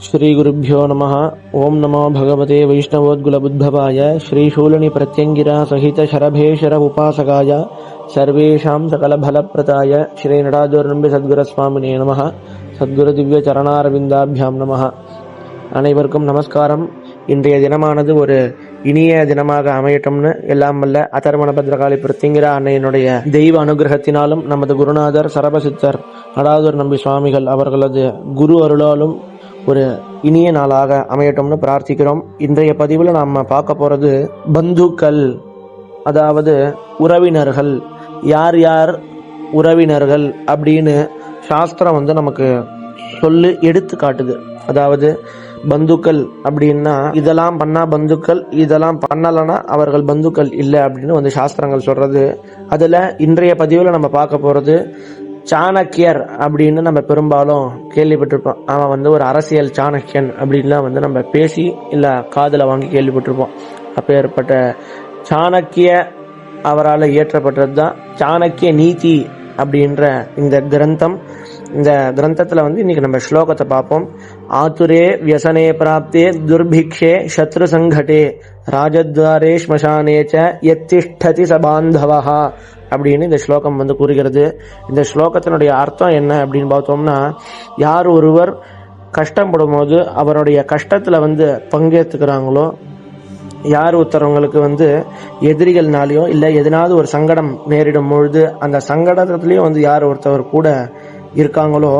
श्रीगुरुभ्यो नमः। ओं नमो भगवते वैष्णवोद्गुलबुद्धवाय श्रीशूलिनी प्रत्यंगिरा सहित शरभेशर उपासकाय सर्वेषां सकलफलप्रदाय श्री नटादूर्नम्बि सद्गुरुस्वामिने नमः। सद्गुரு திவ்ய சரணாரவிந்தாபியாம் நமஹ. அனைவருக்கும் நமஸ்காரம். இன்றைய தினமானது ஒரு இனிய தினமாக அமையட்டும்னு எல்லாம் வல்ல அதர்வண பத்ரகாளி பிரத்திங்கிரா அன்னையினுடைய தெய்வ அனுகிரகத்தினாலும் நமது குருநாதர் சரபசித்தர் நடாதூர் நம்பி சுவாமிகள் அவர்களது குரு அருளாலும் ஒரு இனிய நாளாக அமையட்டும்னு பிரார்த்திக்கிறோம். இன்றைய பதிவில் நாம் பார்க்க போறது பந்துக்கள், அதாவது உறவினர்கள். யார் யார் உறவினர்கள் அப்படின்னு சாஸ்திரம் நமக்கு சொல்லி எடுத்து காட்டுது. அதாவது பந்துக்கள் அப்படின்னா இதெல்லாம் பண்ணா பந்துக்கள், இதெல்லாம் பண்ணலன்னா அவர்கள் பந்துக்கள் இல்லை அப்படின்னு சாஸ்திரங்கள் சொல்றது. அதுல இன்றைய பதிவில் நம்ம பார்க்க போறது சாணக்கியர் அப்படின்னு நம்ம பெரும்பாலும் கேள்விப்பட்டிருப்போம். அவன் ஒரு அரசியல் சாணக்கியன் அப்படின்லாம் நம்ம பேசி இல்ல காதுல வாங்கி கேள்விப்பட்டிருப்போம். அப்பேற்பட்ட சாணக்கிய அவரால் இயற்றப்பட்டது தான் சாணக்கிய நீதி அப்படின்ற இந்த கிரந்தம். இந்த கிரந்தத்துல இன்னைக்கு நம்ம ஸ்லோகத்தை பார்ப்போம். ஆத்துரே வியசனே பிராப்தே துர்பிக்ஷே சத்ரு சங்கடே ராஜத்வாரே ஸ்மசானேச்ச யத்திஷ்டதி சபாந்தவஹா அப்படின்னு இந்த ஸ்லோகம் கூறுகிறது. இந்த ஸ்லோகத்தினுடைய அர்த்தம் என்ன அப்படின்னு பார்த்தோம்னா, யார் ஒருவர் கஷ்டப்படும் போது அவருடைய கஷ்டத்துல பங்கேற்றுக்கிறாங்களோ, யார் ஒருத்தவங்களுக்கு எதிரிகள்னாலையோ இல்லை எதனாவது ஒரு சங்கடம் நேரிடும் பொழுது அந்த சங்கடத்திலையும் யார் ஒருத்தவர் கூட இருக்காங்களோ,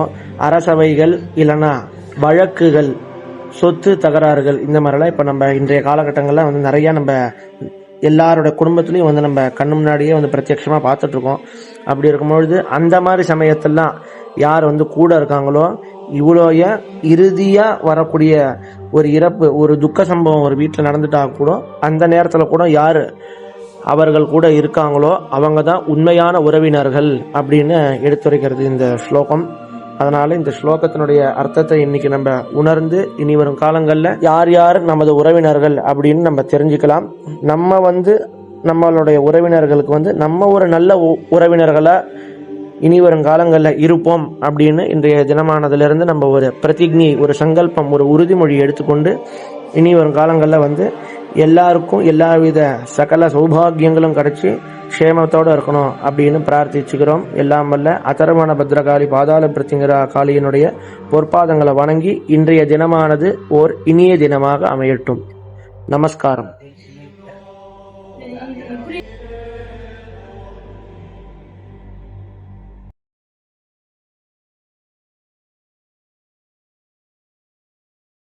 அரசவைகள் இல்லைன்னா வழக்குகள், சொத்து தகராறுகள், இந்த மாதிரிலாம் இப்போ நம்ம இன்றைய காலகட்டங்கள்ல நிறைய நம்ம எல்லாரோட குடும்பத்திலையும் நம்ம கண்ணு முன்னாடியே பிரத்யட்சமா பார்த்துட்டு இருக்கோம். அப்படி இருக்கும்பொழுது அந்த மாதிரி சமயத்திலாம் யார் கூட இருக்காங்களோ, இவ்வளோய இறுதியா வரக்கூடிய ஒரு இறப்பு, ஒரு துக்க சம்பவம் ஒரு வீட்டில் நடந்துட்டா கூட அந்த நேரத்துல கூட யாரு அவர்கள் கூட இருக்காங்களோ அவங்க தான் உண்மையான உறவினர்கள் அப்படின்னு எடுத்துரைக்கிறது இந்த ஸ்லோகம். அதனால இந்த ஸ்லோகத்தினுடைய அர்த்தத்தை இன்னைக்கு நம்ம உணர்ந்து இனி வரும் காலங்கள்ல யார் யார் நமது உறவினர்கள் அப்படின்னு நம்ம தெரிஞ்சுக்கலாம். நம்ம நம்மளுடைய உறவினர்களுக்கு நம்ம ஒரு நல்ல உறவினர்களா இனி வரும் காலங்கள்ல இருப்போம் அப்படின்னு இன்றைய தினமானதிலிருந்து நம்ம ஒரு பிரதிஜ்ஞை, ஒரு சங்கல்பம், ஒரு உறுதிமொழி எடுத்துக்கொண்டு இனி வரும் காலங்கள்ல எல்லாருக்கும் எல்லாவித சகல சௌபாகியங்களும் கிடைச்சி க்ஷேமத்தோடு இருக்கணும் அப்படின்னு பிரார்த்திச்சுக்கிறோம். எல்லாம் வல்ல அதர்வண பத்ரகாளி பாதாள பிரத்திங்கிரா காளியினுடைய பொற்பாதங்களை வணங்கி இன்றைய தினமானது ஓர் இனிய தினமாக அமையட்டும். நமஸ்காரம்.